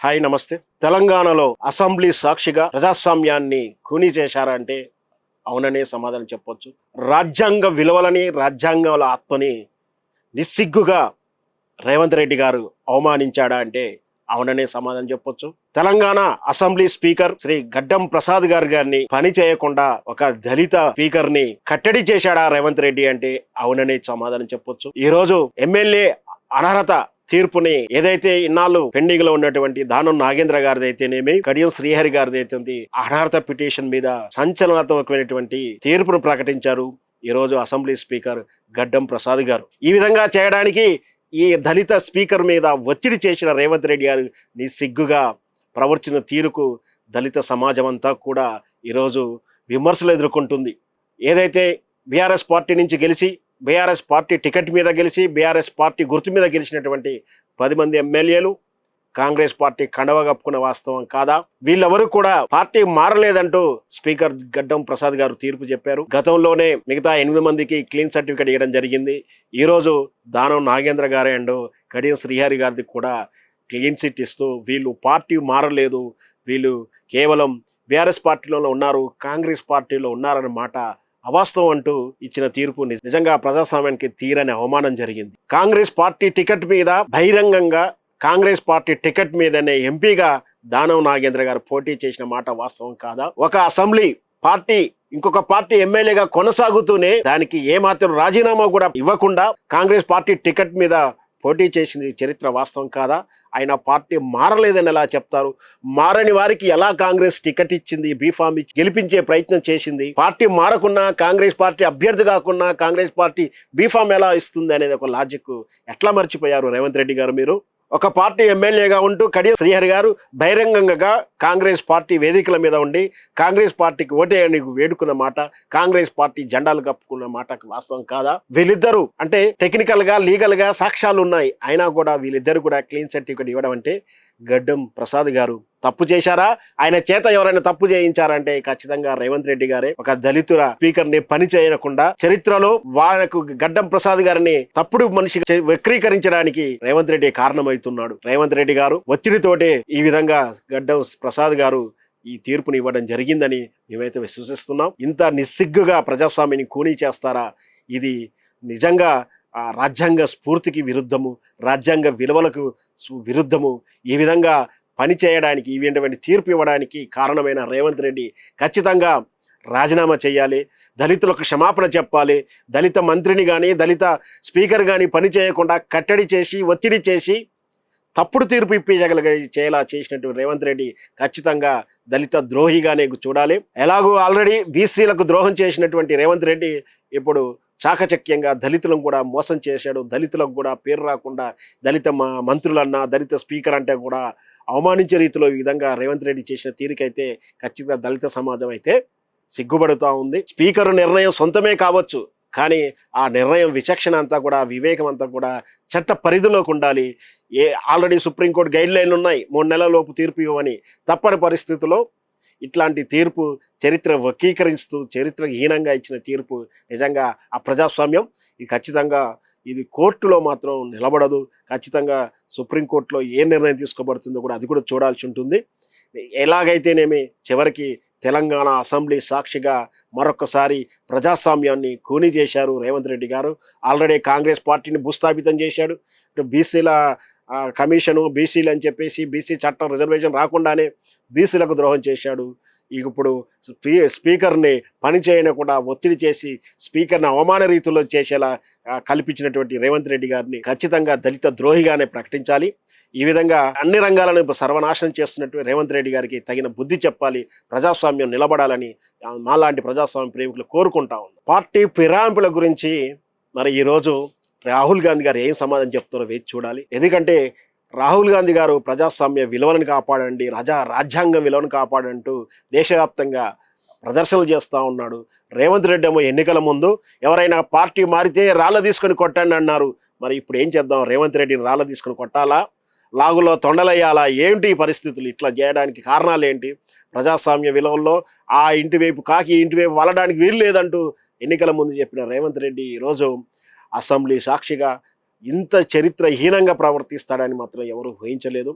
Hi నమస్తే. తెలంగాణలో assembly సాక్షిగా ప్రజాస్వామ్యాన్ని ఖూనీ చేశారంటే అవుననే సమాధానం చెప్పొచ్చు. రాజ్యాంగ విలువలని, రాజ్యాంగాల ఆత్మని నిస్సిగ్గుగా రేవంత్ రెడ్డి గారు అవమానించాడా అంటే అవుననే సమాధానం చెప్పొచ్చు. తెలంగాణ అసెంబ్లీ స్పీకర్ శ్రీ గడ్డం ప్రసాద్ గారిని పని చేయకుండా ఒక దళిత స్పీకర్ ని కట్టడి చేశాడా రేవంత్ రెడ్డి అంటే అవుననే సమాధానం చెప్పొచ్చు. ఈ రోజు ఎమ్మెల్యే అనర్హత తీర్పుని ఏదైతే ఇన్నాళ్ళు పెండింగ్ లో ఉన్నటువంటి దానం నాగేంద్ర గారిది అయితేనేమి, కడియం శ్రీహరి గారిది అయితే అనర్హత పిటిషన్ మీద సంచలనాత్మకమైనటువంటి తీర్పును ప్రకటించారు ఈ రోజు అసెంబ్లీ స్పీకర్ గడ్డం ప్రసాద్ గారు. ఈ విధంగా చేయడానికి ఈ దళిత స్పీకర్ మీద ఒత్తిడి చేసిన రేవంత్ రెడ్డి గారు సిగ్గుగా ప్రవర్తించిన తీరుకు దళిత సమాజం అంతా కూడా ఈరోజు విమర్శలు ఎదుర్కొంటుంది. ఏదైతే బీఆర్ఎస్ పార్టీ నుంచి గెలిచి, బీఆర్ఎస్ పార్టీ టికెట్ మీద గెలిచి, బీఆర్ఎస్ పార్టీ గుర్తు మీద గెలిచినటువంటి 10 మంది ఎమ్మెల్యేలు కాంగ్రెస్ పార్టీ కండవ కప్పుకున్న వాస్తవం కాదా? వీళ్ళెవరూ కూడా పార్టీ మారలేదంటూ స్పీకర్ గడ్డం ప్రసాద్ గారు తీర్పు చెప్పారు. గతంలోనే మిగతా 8 మందికి క్లీన్ సర్టిఫికేట్ ఇవ్వడం జరిగింది. ఈరోజు దానం నాగేంద్ర గారు అండ్ కడియం శ్రీహరి గారిది కూడా క్లీన్ చిట్ ఇస్తూ వీళ్ళు పార్టీ మారలేదు, వీళ్ళు కేవలం బీఆర్ఎస్ పార్టీలో ఉన్నారు, కాంగ్రెస్ పార్టీలో ఉన్నారన్నమాట అవాస్తవం అంటూ ఇచ్చిన తీర్పు నిజంగా ప్రజాస్వామ్యానికి తీరని అవమానం జరిగింది. కాంగ్రెస్ పార్టీ టికెట్ మీద బహిరంగంగా కాంగ్రెస్ పార్టీ టికెట్ మీదనే ఎంపీగా దానం నాగేంద్ర గారు పోటీ చేసిన మాట వాస్తవం కాదా? ఒక అసెంబ్లీ పార్టీ ఇంకొక పార్టీ ఎమ్మెల్యేగా కొనసాగుతూనే దానికి ఏమాత్రం రాజీనామా కూడా ఇవ్వకుండా కాంగ్రెస్ పార్టీ టికెట్ మీద పోటీ చేసింది చరిత్ర వాస్తవం కాదా? ఆయన పార్టీ మారలేదని ఎలా చెప్తారు? మారని వారికి ఎలా కాంగ్రెస్ టికెట్ ఇచ్చింది, బీఫామ్ ఇచ్చి గెలిపించే ప్రయత్నం చేసింది? పార్టీ మారకున్నా, కాంగ్రెస్ పార్టీ అభ్యర్థి కాకున్నా కాంగ్రెస్ పార్టీ బీఫామ్ ఎలా ఇస్తుంది అనేది ఒక లాజిక్ ఎట్లా మర్చిపోయారు రేవంత్ రెడ్డి గారు మీరు? ఒక పార్టీ ఎమ్మెల్యేగా ఉంటూ కడియం శ్రీహరి గారు బహిరంగంగా కాంగ్రెస్ పార్టీ వేదికల మీద ఉండి కాంగ్రెస్ పార్టీకి ఓటేయని వేడుకున్న మాట, కాంగ్రెస్ పార్టీ జెండాలు కప్పుకున్న మాట వాస్తవం కాదా? వీళ్ళిద్దరూ అంటే టెక్నికల్ గా, లీగల్ గా సాక్ష్యాలు ఉన్నాయి, అయినా కూడా వీళ్ళిద్దరు కూడా క్లీన్ సర్టిఫికేట్ ఇవ్వడం అంటే గడ్డం ప్రసాద్ గారు తప్పు చేశారా? ఆయన చేత ఎవరైనా తప్పు చేయించారంటే ఖచ్చితంగా రేవంత్ రెడ్డి గారే. ఒక దళితుల స్పీకర్ ని పని చేయకుండా చరిత్రలో వాళ్ళకు గడ్డం ప్రసాద్ గారిని తప్పుడు మనిషి వక్రీకరించడానికి రేవంత్ రెడ్డి కారణమవుతున్నాడు. రేవంత్ రెడ్డి గారు ఒత్తిడితోటే ఈ విధంగా గడ్డం ప్రసాద్ గారు ఈ తీర్పుని ఇవ్వడం జరిగిందని మేమైతే విశ్వసిస్తున్నాం. ఇంత నిస్సిగ్గుగా ప్రజాస్వామ్యాన్ని ఖూనీ చేస్తారా? ఇది నిజంగా రాజ్యాంగ స్ఫూర్తికి విరుద్ధము, రాజ్యాంగ విలువలకు విరుద్ధము. ఈ విధంగా పని చేయడానికి, ఇటువంటి తీర్పు ఇవ్వడానికి కారణమైన రేవంత్ రెడ్డి ఖచ్చితంగా రాజీనామా చేయాలి, దళితులకు క్షమాపణ చెప్పాలి. దళిత మంత్రిని కానీ, దళిత స్పీకర్ కానీ పని చేయకుండా కట్టడి చేసి, ఒత్తిడి చేసి తప్పుడు తీర్పు చేయాలా చేసినట్టు రేవంత్ రెడ్డి ఖచ్చితంగా దళిత ద్రోహిగానే చూడాలి. ఎలాగో ఆల్రెడీ బీసీలకు ద్రోహం చేసినటువంటి రేవంత్ రెడ్డి ఇప్పుడు చాకచక్యంగా దళితులను కూడా మోసం చేశాడు. దళితులకు కూడా పేరు రాకుండా దళిత మంత్రులన్నా, దళిత స్పీకర్ అంటే కూడా అవమానించే రీతిలో ఈ విధంగా రేవంత్ రెడ్డి చేసిన తీరికైతే ఖచ్చితంగా దళిత సమాజం అయితే సిగ్గుపడుతూ ఉంది. స్పీకర్ నిర్ణయం సొంతమే కావచ్చు, కానీ ఆ నిర్ణయం విచక్షణ అంతా కూడా, వివేకం అంతా కూడా చట్ట పరిధిలోకి ఉండాలి. ఆల్రెడీ సుప్రీంకోర్టు గైడ్ లైన్లు ఉన్నాయి, 3 నెలల లోపు తీర్పు ఇవ్వని. తప్పని పరిస్థితుల్లో ఇట్లాంటి తీర్పు చరిత్ర వక్రీకరిస్తూ చరిత్రహీనంగా ఇచ్చిన తీర్పు నిజంగా అప్రజాస్వామ్యం. ఇది ఖచ్చితంగా ఇది కోర్టులో మాత్రం నిలబడదు. ఖచ్చితంగా సుప్రీంకోర్టులో ఏ నిర్ణయం తీసుకోబడుతుందో కూడా అది కూడా చూడాల్సి ఉంటుంది. ఎలాగైతేనేమి చివరికి తెలంగాణ అసెంబ్లీ సాక్షిగా మరొకసారి ప్రజాస్వామ్యాన్ని ఖూనీ చేశారు రేవంత్ రెడ్డి గారు. ఆల్రెడీ కాంగ్రెస్ పార్టీని భూస్థాపితం చేశాడు. బీసీల కమిషను, బీసీలు అని చెప్పేసి బీసీ చట్టం రిజర్వేషన్ రాకుండానే బీసీలకు ద్రోహం చేశాడు. ఇప్పుడు స్పీకర్ని పని చేయకుండా ఒత్తిడి చేసి స్పీకర్ని అవమాన రీతిలో చేసేలా కల్పించినటువంటి రేవంత్ రెడ్డి గారిని ఖచ్చితంగా దళిత ద్రోహిగానే ప్రకటించాలి. ఈ విధంగా అన్ని రంగాలను సర్వనాశనం చేస్తున్నట్టు రేవంత్ రెడ్డి గారికి తగిన బుద్ధి చెప్పాలి. ప్రజాస్వామ్యం నిలబడాలని మాలాంటి ప్రజాస్వామ్య ప్రేమికులు కోరుకుంటా ఉన్నాం. పార్టీ ఫిరాయింపుల గురించి మరి ఈరోజు రాహుల్ గాంధీ గారు ఏం సమాధానం చెప్తారో వేచి చూడాలి. ఎందుకంటే రాహుల్ గాంధీ గారు ప్రజాస్వామ్య విలువలను కాపాడండి, రాజ్యాంగ విలువను కాపాడంటూ దేశవ్యాప్తంగా ప్రదర్శనలు చేస్తూ ఉన్నాడు. రేవంత్ రెడ్డి ఏమో ఎన్నికల ముందు ఎవరైనా పార్టీ మారితే రాళ్ళ తీసుకొని కొట్టండి అన్నారు. మరి ఇప్పుడు ఏం చేద్దాం? రేవంత్ రెడ్డిని రాళ్ళ తీసుకొని కొట్టాలా, లాగులో తొండలయ్యాలా? ఏంటి ఈ పరిస్థితులు? ఇట్లా చేయడానికి కారణాలు ఏంటి? ప్రజాస్వామ్య విలువల్లో ఆ ఇంటి వైపు కాకి ఇంటి వైపు వలడానికి వీలు లేదంటూ ఎన్నికల ముందు చెప్పిన రేవంత్ రెడ్డి ఈరోజు అసెంబ్లీ సాక్షిగా ఇంత చరిత్రహీనంగా ప్రవర్తిస్తాడని మాత్రం ఎవరు ఊహించలేదు.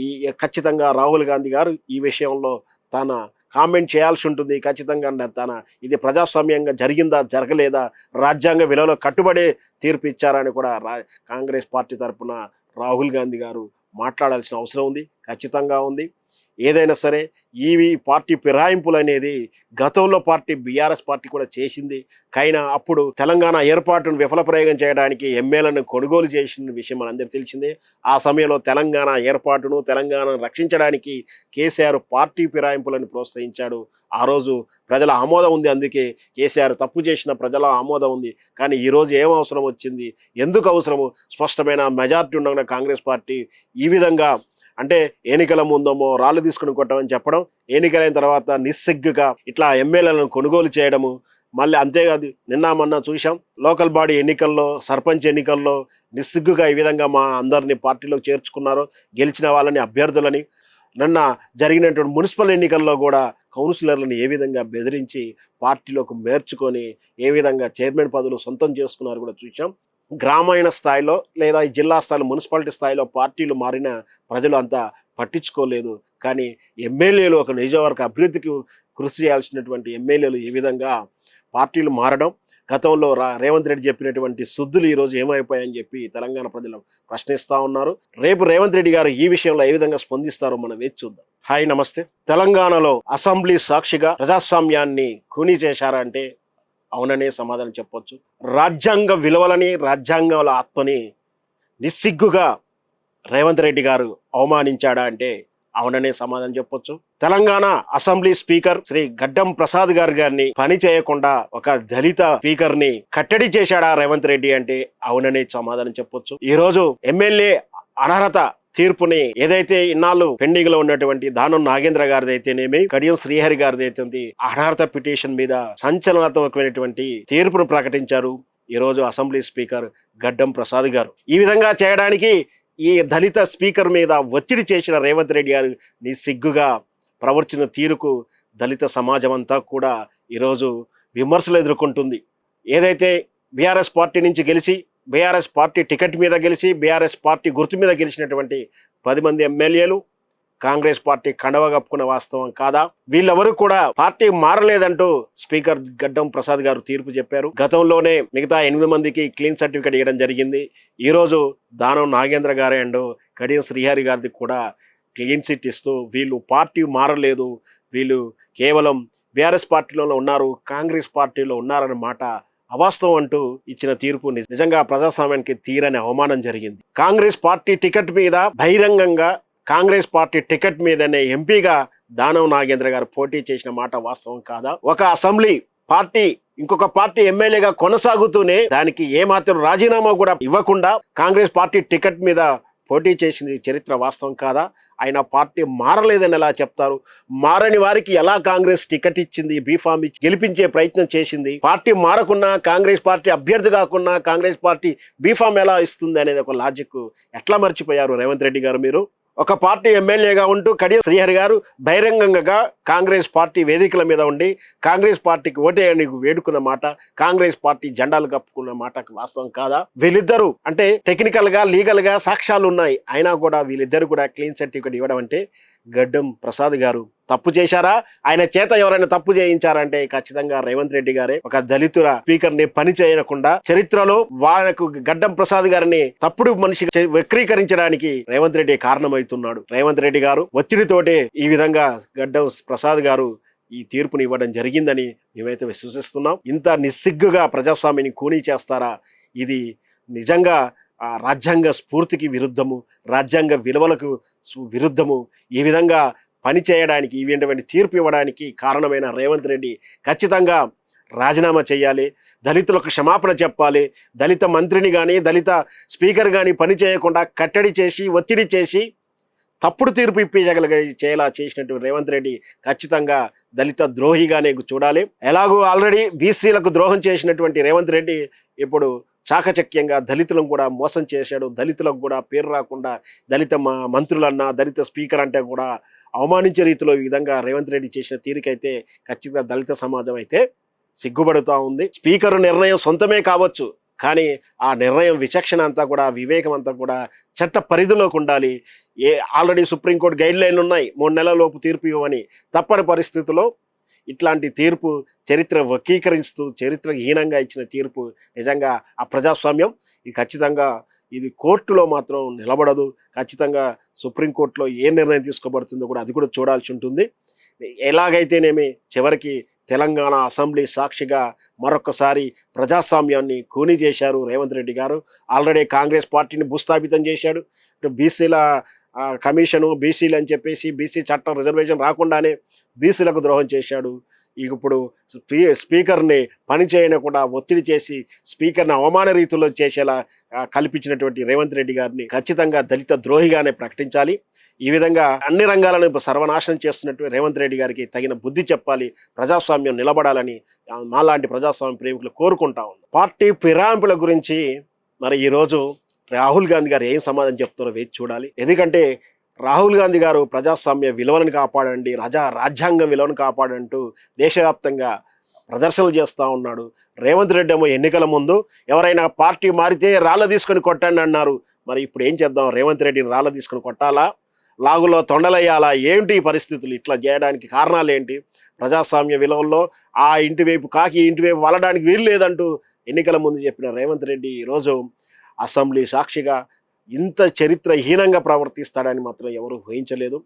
ఈ ఖచ్చితంగా రాహుల్ గాంధీ గారు ఈ విషయంలో తన కామెంట్ చేయాల్సి ఉంటుంది. ఖచ్చితంగా తన ఇది ప్రజాస్వామ్యంగా జరిగిందా, జరగలేదా, రాజ్యాంగ విలువలకు కట్టుబడే తీర్పు ఇచ్చారని కూడా కాంగ్రెస్ పార్టీ తరఫున రాహుల్ గాంధీ గారు మాట్లాడాల్సిన అవసరం ఉంది. ఖచ్చితంగా ఉంది. ఏదైనా సరే ఈ పార్టీ ఫిరాయింపులు అనేది గతంలో బీఆర్ఎస్ పార్టీ కూడా చేసింది. కైనా అప్పుడు తెలంగాణ ఏర్పాటును విఫలప్రయోగం చేయడానికి ఎమ్మెల్యేలను కొనుగోలు చేసిన విషయం మనందరికీ తెలిసిందే. ఆ సమయంలో తెలంగాణ ఏర్పాటును, తెలంగాణను రక్షించడానికి కేసీఆర్ పార్టీ ఫిరాయింపులను ప్రోత్సహించాడు. ఆ రోజు ప్రజల ఆమోదం ఉంది. అందుకే కేసీఆర్ తప్పు చేసిన ప్రజల ఆమోదం ఉంది. కానీ ఈరోజు ఏం అవసరం వచ్చింది, ఎందుకు అవసరము? స్పష్టమైన మెజార్టీ ఉండగా కాంగ్రెస్ పార్టీ ఈ విధంగా అంటే ఎన్నికల ముందేమో రాళ్ళు తీసుకుని కొట్టమని చెప్పడం, ఎన్నికలైన తర్వాత నిస్సిగ్గుగా ఇట్లా ఎమ్మెల్యేలను కొనుగోలు చేయడము. మళ్ళీ అంతేకాదు, నిన్న మొన్న చూసాం లోకల్ బాడీ ఎన్నికల్లో, సర్పంచ్ ఎన్నికల్లో నిస్సిగ్గుగా ఈ విధంగా మా అందరినీ పార్టీలోకి చేర్చుకున్నారు, గెలిచిన వాళ్ళని అభ్యర్థులని. నిన్న జరిగినటువంటి మున్సిపల్ ఎన్నికల్లో కూడా కౌన్సిలర్లను ఏ విధంగా బెదిరించి పార్టీలోకి మేర్చుకొని ఏ విధంగా చైర్మన్ పదవులు సొంతం చేసుకున్నారు కూడా చూసాం. గ్రామీణ స్థాయిలో లేదా జిల్లా స్థాయిలో, మున్సిపాలిటీ స్థాయిలో పార్టీలు మారిన ప్రజలు అంతా పట్టించుకోలేదు. కానీ ఎమ్మెల్యేలు ఒక నియోజకవర్గ అభివృద్ధికి కృషి చేయాల్సినటువంటి ఎమ్మెల్యేలు ఏ విధంగా పార్టీలు మారడం, గతంలో రేవంత్ రెడ్డి చెప్పినటువంటి శుద్ధులు ఈరోజు ఏమైపోయాయని చెప్పి తెలంగాణ ప్రజలు ప్రశ్నిస్తూ ఉన్నారు. రేపు రేవంత్ రెడ్డి గారు ఈ విషయంలో ఏ విధంగా స్పందిస్తారో మనం వేచి చూద్దాం. హాయ్, నమస్తే. తెలంగాణలో అసెంబ్లీ సాక్షిగా ప్రజాస్వామ్యాన్ని ఖూనీ చేశారంటే అవుననే సమాధానం చెప్పొచ్చు. రాజ్యాంగ విలువలని, రాజ్యాంగాల ఆత్మని నిస్సిగ్గుగా రేవంత్ రెడ్డి గారు అవమానించాడా అంటే అవుననే సమాధానం చెప్పొచ్చు. తెలంగాణ అసెంబ్లీ స్పీకర్ శ్రీ గడ్డం ప్రసాద్ గారిని పని చేయకుండా ఒక దళిత స్పీకర్ ని కట్టడి చేశాడా రేవంత్ రెడ్డి అంటే అవుననే సమాధానం చెప్పొచ్చు. ఈ రోజు ఎమ్మెల్యే అనర్హత తీర్పుని ఏదైతే ఇన్నాళ్ళు పెండింగ్ లో ఉన్నటువంటి దానం నాగేంద్ర గారిది అయితేనేమి, కడియం శ్రీహరి గారిది అయితే అనర్హత పిటిషన్ మీద సంచలనాత్మకమైనటువంటి తీర్పును ప్రకటించారు ఈ రోజు అసెంబ్లీ స్పీకర్ గడ్డం ప్రసాద్ గారు. ఈ విధంగా చేయడానికి ఈ దళిత స్పీకర్ మీద ఒత్తిడి చేసిన రేవంత్ రెడ్డి గారు నిస్సిగ్గుగా ప్రవర్తించిన తీరుకు దళిత సమాజం అంతా కూడా ఈరోజు విమర్శలు ఎదుర్కొంటుంది. ఏదైతే బీఆర్ఎస్ పార్టీ నుంచి గెలిచి, బీఆర్ఎస్ పార్టీ టికెట్ మీద గెలిచి, బీఆర్ఎస్ పార్టీ గుర్తు మీద గెలిచినటువంటి 10 మంది ఎమ్మెల్యేలు కాంగ్రెస్ పార్టీ కండవ కప్పుకున్న వాస్తవం కాదా? వీళ్ళెవరూ కూడా పార్టీ మారలేదంటూ స్పీకర్ గడ్డం ప్రసాద్ గారు తీర్పు చెప్పారు. గతంలోనే మిగతా 8 మందికి క్లీన్ సర్టిఫికేట్ ఇవ్వడం జరిగింది. ఈరోజు దానం నాగేంద్ర గారు అండ్ కడియం శ్రీహరి గారికి కూడా క్లీన్ చిట్ ఇస్తూ వీళ్ళు పార్టీ మారలేదు, వీళ్ళు కేవలం బీఆర్ఎస్ పార్టీలో ఉన్నారు, కాంగ్రెస్ పార్టీలో ఉన్నారన్న మాట అవాస్తవం అంటూ ఇచ్చిన తీర్పు నిజంగా ప్రజాస్వామ్యానికి తీరని అవమానం జరిగింది. కాంగ్రెస్ పార్టీ టికెట్ మీద బహిరంగంగా, కాంగ్రెస్ పార్టీ టికెట్ మీదనే ఎంపీగా దానం నాగేంద్ర గారు పోటీ చేసిన మాట వాస్తవం కాదా? ఒక అసెంబ్లీ పార్టీ ఇంకొక పార్టీ ఎమ్మెల్యేగా కొనసాగుతూనే దానికి ఏమాత్రం రాజీనామా కూడా ఇవ్వకుండా కాంగ్రెస్ పార్టీ టికెట్ మీద పోటీ చేసింది చరిత్ర వాస్తవం కాదా? ఆయన పార్టీ మారలేదని ఎలా చెప్తారు? మారని వారికి ఎలా కాంగ్రెస్ టికెట్ ఇచ్చింది, బీఫామ్ ఇచ్చి గెలిపించే ప్రయత్నం చేసింది? పార్టీ మారకున్నా, కాంగ్రెస్ పార్టీ అభ్యర్థి కాకున్నా కాంగ్రెస్ పార్టీ బీఫామ్ ఎలా ఇస్తుంది అనేది ఒక లాజిక్ ఎట్లా మర్చిపోయారు రేవంత్ రెడ్డి గారు? మీరు ఒక పార్టీ ఎమ్మెల్యేగా ఉంటూ కడియం శ్రీహరి గారు బహిరంగంగా కాంగ్రెస్ పార్టీ వేదికల మీద ఉండి కాంగ్రెస్ పార్టీకి ఓటేయడానికి వేడుకున్న మాట, కాంగ్రెస్ పార్టీ జెండాలు కప్పుకున్న మాట వాస్తవం కాదా? వీళ్ళిద్దరూ అంటే టెక్నికల్ గా, లీగల్ గా సాక్ష్యాలు ఉన్నాయి, అయినా కూడా వీళ్ళిద్దరు కూడా క్లీన్ సర్టిఫికేట్ ఇవ్వడం అంటే గడ్డం ప్రసాద్ గారు తప్పు చేశారా? ఆయన చేత ఎవరైనా తప్పు చేయించారంటే ఖచ్చితంగా రేవంత్ రెడ్డి గారే. ఒక దళితుల స్పీకర్ ని పని చేయకుండా చరిత్రలో వాళ్ళకు గడ్డం ప్రసాద్ గారిని తప్పుడు మనిషి వక్రీకరించడానికి రేవంత్ రెడ్డి కారణమవుతున్నాడు. రేవంత్ రెడ్డి గారు ఒత్తిడితోటే ఈ విధంగా గడ్డం ప్రసాద్ గారు ఈ తీర్పుని ఇవ్వడం జరిగిందని మేమైతే విశ్వసిస్తున్నాం. ఇంత నిస్సిగ్గుగా ప్రజాస్వామ్యాన్ని కూనీ చేస్తారా? ఇది నిజంగా రాజ్యాంగ స్ఫూర్తికి విరుద్ధము, రాజ్యాంగ విలువలకు విరుద్ధము. ఈ విధంగా పని చేయడానికి, ఇటువంటి తీర్పు ఇవ్వడానికి కారణమైన రేవంత్ రెడ్డి ఖచ్చితంగా రాజీనామా చేయాలి, దళితులకు క్షమాపణ చెప్పాలి. దళిత మంత్రిని కానీ, దళిత స్పీకర్ కానీ పని చేయకుండా కట్టడి చేసి, ఒత్తిడి చేసి తప్పుడు తీర్పు చేయాలా చేసినటువంటి రేవంత్ రెడ్డి ఖచ్చితంగా దళిత ద్రోహిగానే చూడాలి. ఎలాగో ఆల్రెడీ బీసీలకు ద్రోహం చేసినటువంటి రేవంత్ రెడ్డి ఇప్పుడు చాకచక్యంగా దళితులను కూడా మోసం చేశాడు. దళితులకు కూడా పేరు రాకుండా దళిత మంత్రులన్నా, దళిత స్పీకర్ అంటే కూడా అవమానించే రీతిలో ఈ విధంగా రేవంత్ రెడ్డి చేసిన తీరికైతే ఖచ్చితంగా దళిత సమాజం అయితే సిగ్గుపడుతూ ఉంది. స్పీకర్ నిర్ణయం సొంతమే కావచ్చు, కానీ ఆ నిర్ణయం విచక్షణ అంతా కూడా, వివేకం అంతా కూడా చట్ట పరిధిలోకి ఉండాలి. ఆల్రెడీ సుప్రీంకోర్టు గైడ్ లైన్లు ఉన్నాయి, 3 నెలల లోపు తీర్పు ఇవ్వమని. తప్పని పరిస్థితుల్లో ఇట్లాంటి తీర్పు చరిత్ర వక్రీకరిస్తూ చరిత్రహీనంగా ఇచ్చిన తీర్పు నిజంగా ఆ ప్రజాస్వామ్యం ఇది ఖచ్చితంగా ఇది కోర్టులో మాత్రం నిలబడదు. ఖచ్చితంగా సుప్రీంకోర్టులో ఏ నిర్ణయం తీసుకోబడుతుందో కూడా అది కూడా చూడాల్సి ఉంటుంది. ఎలాగైతేనేమి చివరికి తెలంగాణ అసెంబ్లీ సాక్షిగా మరొకసారి ప్రజాస్వామ్యాన్ని ఖూనీ చేశారు రేవంత్ రెడ్డి గారు. ఆల్రెడీ కాంగ్రెస్ పార్టీని భూస్థాపితం చేశాడు. బీసీల కమిషను, బీసీలు అని చెప్పేసి బీసీ చట్టం రిజర్వేషన్ రాకుండానే బీసీలకు ద్రోహం చేశాడు. ఇప్పుడు స్పీకర్ని పని చేయకుండా ఒత్తిడి చేసి స్పీకర్ని అవమాన రీతిలో చేసేలా కల్పించినటువంటి రేవంత్ రెడ్డి గారిని ఖచ్చితంగా దళిత ద్రోహిగానే ప్రకటించాలి. ఈ విధంగా అన్ని రంగాలను సర్వనాశనం చేస్తున్నట్టు రేవంత్ రెడ్డి గారికి తగిన బుద్ధి చెప్పాలి. ప్రజాస్వామ్యం నిలబడాలని మాలాంటి ప్రజాస్వామ్య ప్రేమికులు కోరుకుంటా ఉన్నాం. పార్టీ ఫిరాయింపుల గురించి మరి ఈరోజు రాహుల్ గాంధీ గారు ఏం సమాధానం చెప్తారో వేచి చూడాలి. ఎందుకంటే రాహుల్ గాంధీ గారు ప్రజాస్వామ్య విలువలను కాపాడండి, రాజ్యాంగం విలువను కాపాడంటూ దేశవ్యాప్తంగా ప్రదర్శనలు చేస్తూ ఉన్నాడు. రేవంత్ రెడ్డి ఏమో ఎన్నికల ముందు ఎవరైనా పార్టీ మారితే రాళ్ళ తీసుకొని కొట్టండి అన్నారు. మరి ఇప్పుడు ఏం చేద్దాం? రేవంత్ రెడ్డిని రాళ్ళ తీసుకొని కొట్టాలా, లాగులో తొండలయ్యాలా? ఏంటి ఈ పరిస్థితులు? ఇట్లా చేయడానికి కారణాలు ఏంటి? ప్రజాస్వామ్య విలువల్లో ఆ ఇంటి వైపు కాకి ఇంటి వైపు వలడానికి వీలు లేదంటూ ఎన్నికల ముందు చెప్పిన రేవంత్ రెడ్డి ఈరోజు అసెంబ్లీ సాక్షిగా ఇంత చరిత్రహీనంగా ప్రవర్తిస్తాడని మాత్రం ఎవరు ఊహించలేదు.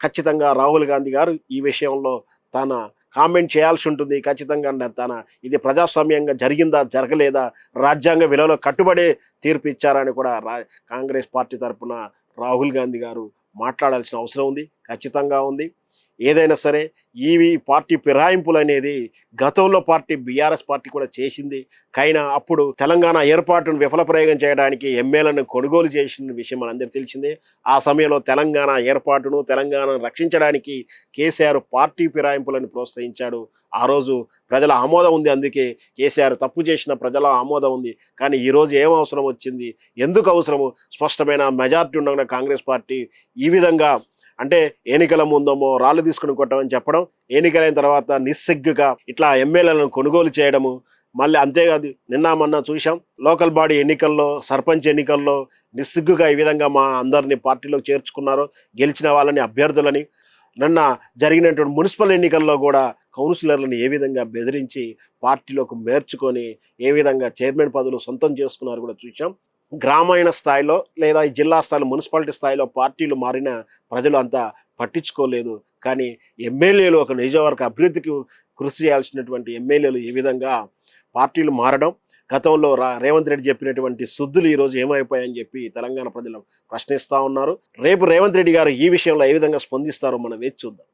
ఖచ్చితంగా రాహుల్ గాంధీ గారు ఈ విషయంలో తన కామెంట్ చేయాల్సి ఉంటుంది. ఖచ్చితంగా తన ఇది ప్రజాస్వామ్యంగా జరిగిందా జరగలేదా, రాజ్యాంగ విలువలో కట్టుబడే తీర్పు ఇచ్చారని కూడా కాంగ్రెస్ పార్టీ తరఫున రాహుల్ గాంధీ గారు మాట్లాడాల్సిన అవసరం ఉంది, ఖచ్చితంగా ఉంది. ఏదైనా సరే ఈ పార్టీ ఫిరాయింపులు అనేది గతంలో బీఆర్ఎస్ పార్టీ కూడా చేసింది. కైనా అప్పుడు తెలంగాణ ఏర్పాటును విఫలప్రయోగం చేయడానికి ఎమ్మెల్యేలను కొనుగోలు చేసిన విషయం మనందరికీ తెలిసిందే. ఆ సమయంలో తెలంగాణ ఏర్పాటును, తెలంగాణను రక్షించడానికి కేసీఆర్ పార్టీ ఫిరాయింపులను ప్రోత్సహించాడు. ఆ రోజు ప్రజల ఆమోదం ఉంది, అందుకే కేసీఆర్ తప్పు చేసిన ప్రజల ఆమోదం ఉంది. కానీ ఈరోజు ఏం అవసరం వచ్చింది, ఎందుకు అవసరము? స్పష్టమైన మెజార్టీ ఉండగా కాంగ్రెస్ పార్టీ ఈ విధంగా అంటే ఎన్నికల ముందేమో రాళ్ళు తీసుకుని కొట్టమని చెప్పడం, ఎన్నికలైన తర్వాత నిస్సిగ్గుగా ఇట్లా ఎమ్మెల్యేలను కొనుగోలు చేయడము. మళ్ళీ అంతేకాదు, నిన్న మొన్న చూసాం లోకల్ బాడీ ఎన్నికల్లో, సర్పంచ్ ఎన్నికల్లో నిస్సిగ్గుగా ఈ విధంగా మా అందరినీ పార్టీలో చేర్చుకున్నారు, గెలిచిన వాళ్ళని అభ్యర్థులని. నిన్న జరిగినటువంటి మున్సిపల్ ఎన్నికల్లో కూడా కౌన్సిలర్లను ఏ విధంగా బెదిరించి పార్టీలోకి మేర్చుకొని ఏ విధంగా చైర్మన్ పదవులు సొంతం చేసుకున్నారు కూడా చూసాం. గ్రామీణ స్థాయిలో లేదా ఈ జిల్లా స్థాయిలో, మున్సిపాలిటీ స్థాయిలో పార్టీలు మారిన ప్రజలు అంతా పట్టించుకోలేదు. కానీ ఎమ్మెల్యేలు ఒక నియోజకవర్గ అభివృద్ధికి కృషి చేయాల్సినటువంటి ఎమ్మెల్యేలు ఈ విధంగా పార్టీలు మారడం, గతంలో రేవంత్ రెడ్డి చెప్పినటువంటి శుద్ధులు ఈరోజు ఏమైపోయాయని చెప్పి తెలంగాణ ప్రజలు ప్రశ్నిస్తూ ఉన్నారు. రేపు రేవంత్ రెడ్డి గారు ఈ విషయంలో ఏ విధంగా స్పందిస్తారో మనం వేచి చూద్దాం.